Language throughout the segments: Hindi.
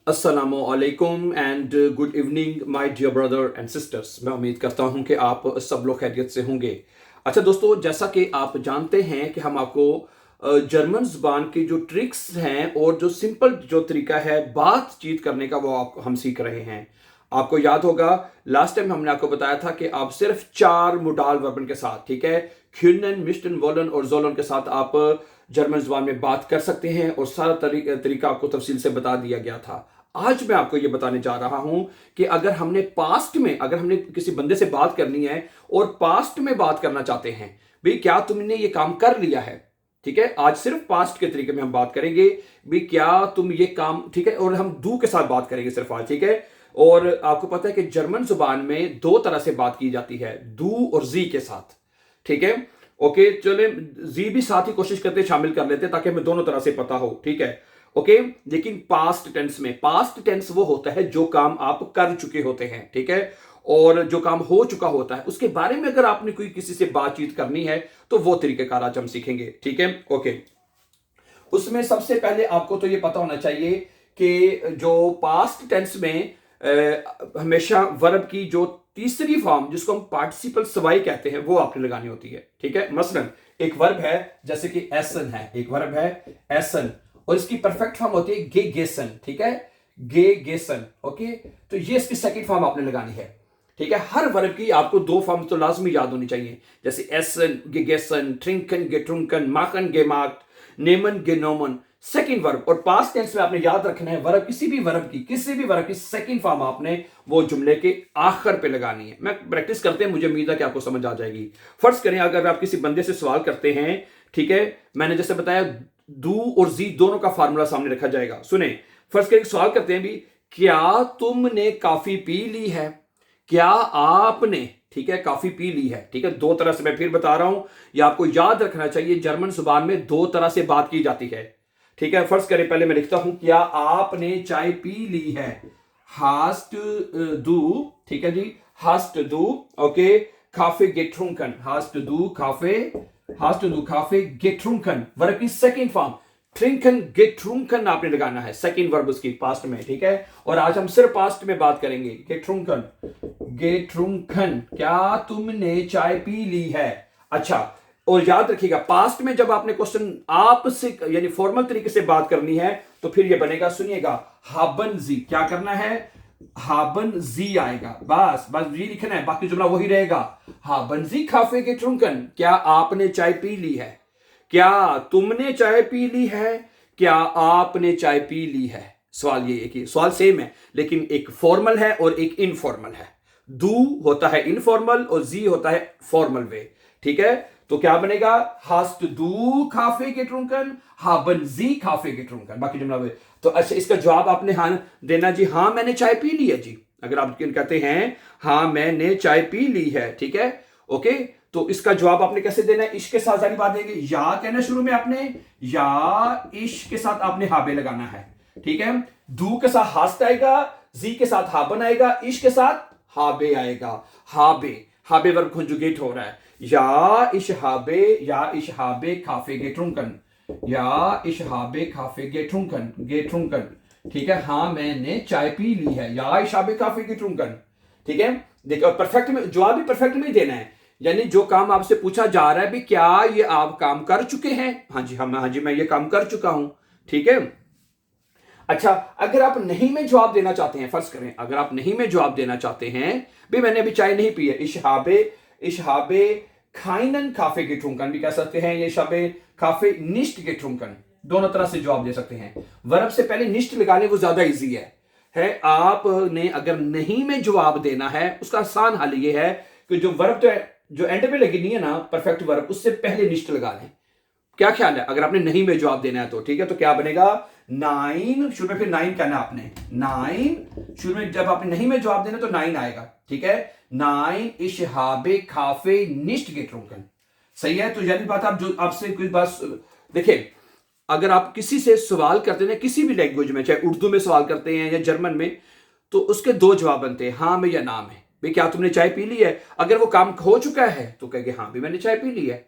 अस्सलामुअलैकुम and good evening my dear brother and sisters. मैं उम्मीद करता हूं कि आप सब लोग खैरियत से होंगे। अच्छा दोस्तों, जैसा कि आप जानते हैं कि हम आपको जर्मन ज़ुबान की जो ट्रिक्स हैं और जो सिंपल जो तरीका है बातचीत करने का वो हम सीख रहे हैं। आपको याद होगा लास्ट टाइम हमने आपको बताया था कि आप सिर्फ 4 मोडाल वर्बन के साथ, ठीक है, ख्यूनन, मिस्टन, वोलन और जोलन के साथ आप जर्मन ज़ुबान में बात कर सकते हैं और सारा तरीका आपको तफसील से बता दिया गया था। आज मैं आपको यह बताने जा रहा हूं कि अगर हमने किसी बंदे से बात करनी है और पास्ट में बात करना चाहते हैं, भाई क्या तुमने ये काम कर लिया है, ठीक है। आज सिर्फ पास्ट के तरीके में हम बात करेंगे, भाई क्या तुम ये काम, ठीक है। और हम डू के साथ बात करेंगे सिर्फ आज, ठीक है। और आपको पता है कि जर्मन जुबान में 2 तरह से बात की जाती है, डू और जी के साथ, ठीक है। ओके, चले जी भी साथ ही कोशिश करते शामिल कर लेते ताकि हमें दोनों तरह से पता हो, ठीक है। ओके, लेकिन पास्ट टेंस वो होता है जो काम आप कर चुके होते हैं, ठीक है। और जो काम हो चुका होता है उसके बारे में अगर आपने कोई किसी से बातचीत करनी है तो वो तरीकेकार आज हम सीखेंगे, ठीक है। ओके, उसमें सबसे पहले आपको तो ये पता होना चाहिए कि जो पास्ट टेंस में हमेशा वर्ब की जो तीसरी फॉर्म जिसको हम पार्टिसिपल सवाई कहते हैं वो आपने लगानी होती है, ठीक है। मसलन एक वर्ब है जैसे कि एसन है, एक वर्ब है एसन और इसकी परफेक्ट फॉर्म होती है गे गेसन, ठीक है, गे गेसन। ओके, तो ये इसकी सेकंड फॉर्म आपने लगानी है, ठीक है। हर वर्ब की आपको 2 फॉर्म तो लाजमी याद होनी चाहिए, जैसे एसन गे गेसन, ट्रिंकन गे ट्रुंकन, माकन गे मार्क्ट, नेमन गे नोमन। सेकंड वर्ब और पास्ट टेंस में आपने याद रखना है वर्ब किसी भी वर्ब की सेकंड फॉर्म आपने वो जुमले के आखिर पे लगानी है। मैं प्रैक्टिस करते हैं, मुझे उम्मीद है कि आपको समझ आ जाएगी। फर्ज करें अगर आप किसी बंदे से सवाल करते हैं, ठीक है, मैंने जैसे बताया डू और जी दोनों का फार्मूला सामने रखा जाएगा। सुने, फर्ज करें सवाल करते हैं भी, क्या तुमने कॉफी पी ली है, क्या आपने, ठीक है, कॉफी पी ली है, ठीक है। 2 तरह से मैं फिर बता रहा हूं, ये आपको याद रखना चाहिए, जर्मन जुबान में 2 तरह से बात की जाती है, ठीक है। फर्स्ट करें, पहले मैं लिखता हूं, क्या आपने चाय पी ली है, हास्ट दू, ठीक है जी, हास्ट दू। ओके, काफे गेट्रुंकन, हास्ट दू काफे गेट्रुंकन, वर्ब की सेकंड फॉर्म ट्रिंकन गेट्रुंकन आपने लगाना है, सेकंड वर्ब उसकी पास्ट में, ठीक है। और आज हम सिर्फ पास्ट में बात करेंगे, गेट्रुंकन, गेट्रुंकन, क्या तुमने चाय पी ली है। अच्छा, और याद रखिएगा पास्ट में जब आपने क्वेश्चन आपसे यानी फॉर्मल तरीके से बात करनी है तो फिर ये बनेगा, सुनिएगा, हाबन जी, क्या करना है, हाबन जी आएगा, बस बस जी लिखना है, बाकी जुमला वही रहेगा। हाबन जी काफे के ट्रुंकन, क्या आपने चाय पी ली है, क्या तुमने चाय पी ली है, क्या आपने चाय पी ली है। सवाल ये एक ही सवाल सेम है लेकिन एक फॉर्मल है और एक इनफॉर्मल है। डू होता है इनफॉर्मल और जी होता है फॉर्मल वे, ठीक है। तो क्या बनेगा, हास्ट दू काफे के ट्रुंकन, हाबन जी काफे के ट्रुंकन, बाकी जुमला वे। तो अच्छा, इसका जवाब आपने हाँ देना जी, हाँ मैंने चाय पी ली है जी। अगर आप कहते हैं हाँ मैंने चाय पी ली है, ठीक है, ओके, तो इसका जवाब आपने कैसे देना है, इश के साथ सारी बात देंगे, या कहना शुरू में आपने, या इश के साथ आपने हाबे लगाना है, ठीक है। दू के साथ हास्ट आएगा, जी के साथ हाबन आएगा, इश के साथ हाबे आएगा, हाबे, हाबे वर्ब कंजुगेट हो रहा है, या इश हाबे काफे गेट्रुंकन, या इश हाबे काफे गेट्रुंकन, गेट्रुंकन, ठीक है। हाँ मैंने चाय पी ली है, या इश हाबे काफे गेट्रुंकन, ठीक है। देखिए, और परफेक्ट में जवाब भी परफेक्ट में ही देना है, यानी जो काम आपसे पूछा जा रहा है भी क्या ये आप काम कर चुके हैं, हाँ जी, हाँ जी मैं ये काम कर चुका हूं, ठीक है। अच्छा, अगर आप नहीं में जवाब देना चाहते हैं, फर्ज करें अगर आप नहीं में जवाब देना चाहते हैं, भाई मैंने अभी चाय नहीं पी है, इशहाबे खाइनन काफे गेट्रुंकन भी कह सकते हैं, ये शबे काफे निश्ट गेट्रुंकन, दोनों तरह से जवाब दे सकते हैं। वर्ब से पहले निश्ट लगा लें, वो ज्यादा इजी है आपने अगर नहीं में जवाब देना है उसका आसान हल ये है कि जो वर्ब तो जो एंड पे लगी नहीं है ना परफेक्ट वर्ब, उससे पहले निश्ट लगा लें। क्या ख्याल है, अगर आपने नहीं में जवाब देना है तो, ठीक है। तो क्या बनेगा, 9 शुरू में, फिर 9 कहना आपने, 9 शुरू में जब आपने नहीं में जवाब देना तो 9 आएगा, ठीक है। 9 इशहाबे काफे निश्ट गेट्रुंकन, सही है। तो यानी बात आप जो आपसे कोई बात देखिए, अगर आप किसी से सवाल करते हैं किसी भी लैंग्वेज में, चाहे उर्दू में सवाल करते हैं या जर्मन में, तो उसके 2 जवाब बनते हैं, हाँ में या ना में। भाई क्या तुमने चाय पी ली है, अगर वो काम हो चुका है तो कहेंगे हाँ भी मैंने चाय पी ली है।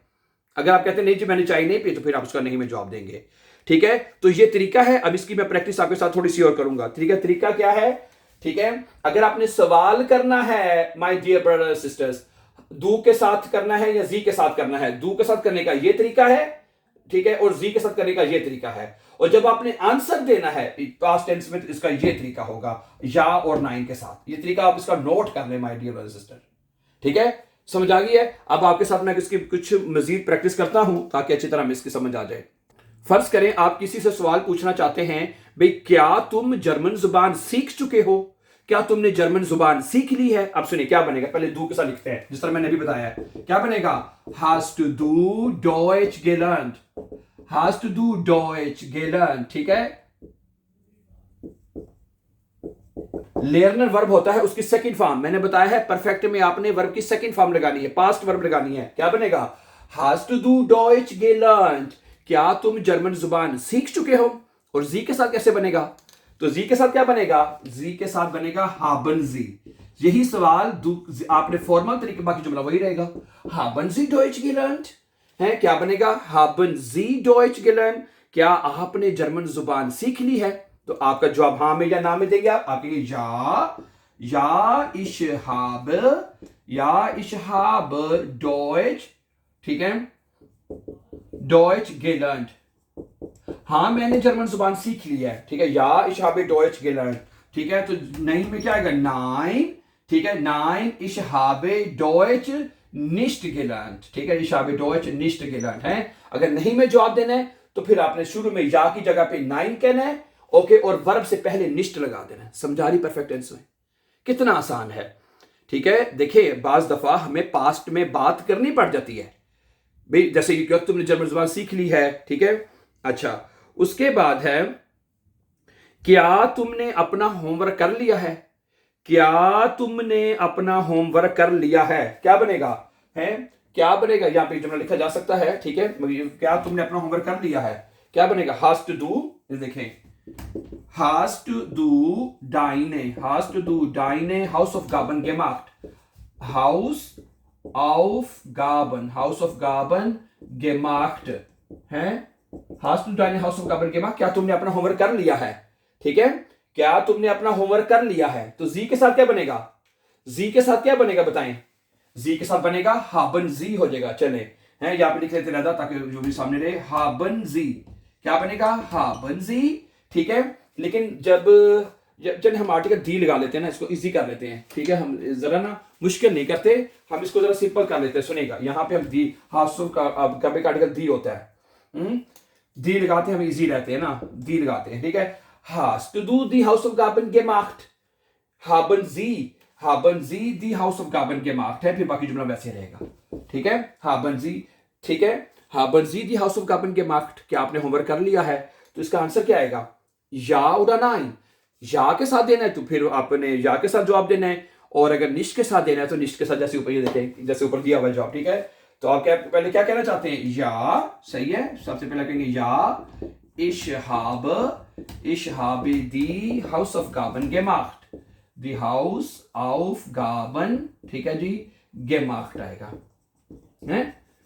अगर आप कहते हैं नहीं जी मैंने चाय नहीं पी, तो फिर आप उसका नहीं में जवाब देंगे, ठीक है, तो ये तरीका है। अब इसकी मैं प्रैक्टिस आपके साथ थोड़ी सी और करूंगा। ठीक है, तरीका क्या है? ठीक है, अगर आपने सवाल करना है my dear brother sisters, do के साथ करना है या जी के साथ करना है, डू के साथ करने का ये तरीका है, ठीक है, और जी के साथ करने का ये तरीका है। और जब आपने आंसर देना है पास्ट टेंस में, तो इसका ये तरीका होगा या और नाइन के साथ। ये तरीका आप इसका नोट कर लें माय डियर ब्रदर सिस्टर। ठीक है, समझ आ गई है? अब आपके साथ मैं इसकी कुछ मजीद प्रैक्टिस करता हूं ताकि अच्छी तरह इसकी समझ आ जाए। फर्ज करें आप किसी से सवाल पूछना चाहते हैं, भाई क्या तुम जर्मन जुबान सीख चुके हो? क्या तुमने जर्मन जुबान सीख ली है? अब सुनिए क्या बनेगा, पहले दू के साथ लिखते हैं जिस तरह मैंने अभी बताया है। क्या बनेगा? hast du Deutsch gelernt? hast du Deutsch gelernt? ठीक है, लर्नर वर्ब होता है, उसकी सेकंड फॉर्म मैंने बताया है। परफेक्ट में आपने वर्ब की सेकंड फॉर्म लगानी है, पास्ट वर्ब लगानी है। क्या बनेगा? hast du Deutsch gelernt? क्या तुम जर्मन जुबान सीख चुके हो? और जी के साथ कैसे बनेगा? तो जी के साथ क्या बनेगा? जी के साथ बनेगा haben Sie। यही सवाल आपने फॉर्मल तरीके, बाकी जुमला वही रहेगा। haben Sie Deutsch gelernt? है, क्या बनेगा? haben Sie Deutsch gelernt? क्या आपने जर्मन जुबान सीख ली है? तो आपका जवाब हाँ में या ना में देंगे आप कहेंगे या ich habe Deutsch, ठीक है, Deutsch gelernt। हाँ मैंने जर्मन जुबान सीख ली है, ठीक है, या ich habe Deutsch gelernt। ठीक है, तो नहीं में क्या आएगा? नाइन, ठीक है, nine ich habe Deutsch nicht gelernt। ठीक है, ich habe Deutsch nicht gelernt है। अगर नहीं में जवाब देना है तो फिर आपने शुरू में या की जगह पे नाइन कहना है, ओके, और वर्ब से पहले निष्ठ लगा देना है। समझा रही परफेक्ट टेंस में? कितना आसान है। ठीक है, देखिए बाज दफा हमें पास्ट में बात करनी पड़ जाती है भाई, जैसे कि तुमने जर्मन जुबान सीख ली है, ठीक है। अच्छा, उसके बाद है क्या तुमने अपना होमवर्क कर लिया है? क्या तुमने अपना होमवर्क कर लिया है? क्या बनेगा? है, क्या बनेगा? यहां पे जुमला लिखा जा सकता है, ठीक है, क्या तुमने अपना होमवर्क कर लिया है? क्या बनेगा? hast du, देखें, hast du deine Hausaufgaben gemacht? Hausaufgaben gemacht है, hast du deine Hausaufgaben gemacht? क्या तुमने अपना होमवर्क कर लिया है? ठीक है, क्या तुमने अपना होमवर्क कर लिया है? तो जी के साथ क्या बनेगा? जी के साथ क्या बनेगा बताएं? जी के साथ बनेगा haben Sie हो जाएगा। चले हैं, यहां पे लिख लेते रहता ताकि जो भी सामने रहे। haben Sie क्या बनेगा? haben Sie, ठीक है। लेकिन जब हम आर्टिकल दी लगा लेते हैं ना, इसको इजी कर लेते हैं, ठीक है, हम जरा ना मुश्किल नहीं करते, हम इसको जरा सिंपल कर लेते हैं। सुनेगा, यहाँ पे हम दी हासुफ का आर्टिकल दी होता है, दी लगाते हैं, हम इजी रहते हैं ना, दी लगाते हैं, ठीक है। hast du die Hausaufgaben gemacht? haben Sie die Hausaufgaben gemacht है, फिर बाकी जुमला वैसे रहेगा, ठीक है। haben Sie, ठीक है, haben Sie die Hausaufgaben gemacht? क्या आपने होमवर्क कर लिया है? तो इसका आंसर क्या आएगा? या oder nein? या के साथ देना है तो फिर आपने या के साथ जवाब देना है, और अगर निश्च के साथ देना है तो निश्च के साथ जैसे ऊपर ये देते हैं, जैसे ऊपर दिया हुआ जवाब, ठीक है। तो आप क्या पहले क्या कहना चाहते हैं? या, सही है, सबसे पहले कहेंगे या ich habe die Hausaufgaben gemacht। die Hausaufgaben, ठीक है जी, gemacht आएगा, है,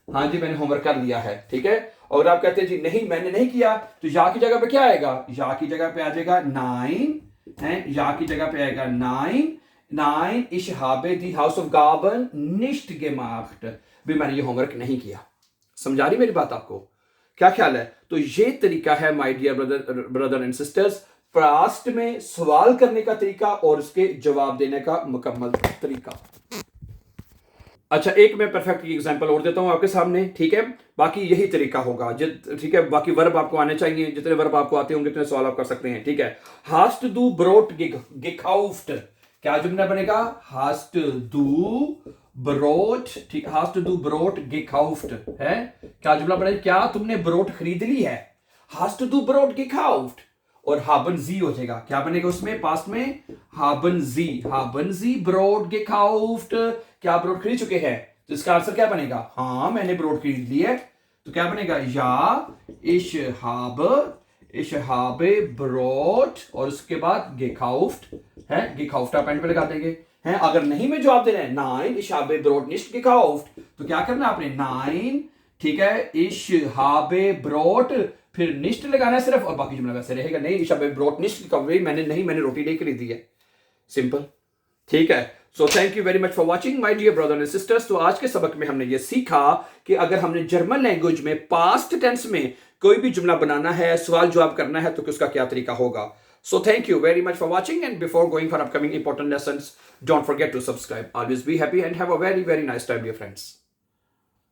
हाँ जी मैंने होमवर्क कर लिया है, ठीक है। और आप कहते हैं जी नहीं मैंने नहीं किया, तो या की जगह पे क्या आएगा? या की जगह पे आ जाएगा नाइन, है, या की जगह पे आएगा nine ich habe die Hausaufgaben nicht gemacht। भी मैंने ये होमवर्क नहीं किया। समझा रही मेरी बात आपको? क्या ख्याल है? तो ये तरीका है my dear brother and sisters, past में सवाल करने का तरीका और उसके जवाब देने का मुकम्मल तरीका। अच्छा, एक मैं परफेक्ट एग्जांपल और देता हूं आपके सामने, ठीक है। बाकी यही तरीका होगा, ठीक है, बाकी वर्ब आपको आने चाहिए, जितने वर्ब आपको आते होंगे उतने सवाल आप कर सकते हैं, ठीक है। hast du Brot gekauft? क्या जुमला बनेगा? hast du Brot, ठीक, hast du Brot gekauft है, क्या जुमला बनेगा? क्या तुमने ब्रोट खरीद ली है? hast du Brot gekauft। और haben Sie हो जाएगा, क्या बनेगा उसमें पास्ट में? haben Sie Brot gekauft? क्या आप ब्रोड खरीद चुके हैं? तो इसका आंसर क्या बनेगा? हाँ मैंने ब्रोड खरीद ली है, तो क्या बनेगा? या ich habe Brot, और उसके बाद gekauft है, gekauft आप एंड पे लगा देंगे, हैं। अगर नहीं में जवाब देना है nine ich habe Brot nicht gekauft, तो क्या करना आपने? नाइन, ठीक है, ich habe Brot फिर निश्ट लगाना है सिर्फ, और बाकी जुमला वैसे रहेगा। नहीं ईशा भाई ब्रोट निश्ट कभी मैंने नहीं, मैंने रोटी नहीं खरीदी है, सिंपल। ठीक है, so thank you very much for watching my dear brother and sisters. तो आज के सबक में हमने ये सीखा कि अगर हमने जर्मन लैंग्वेज में पास्ट टेंस में कोई भी जुमला बनाना है, सवाल जवाब करना है, तो उसका क्या तरीका होगा। So thank you very much for watching, and before going for upcoming important lessons, don't forget to subscribe. Always be happy and have a very, very nice time, dear friends.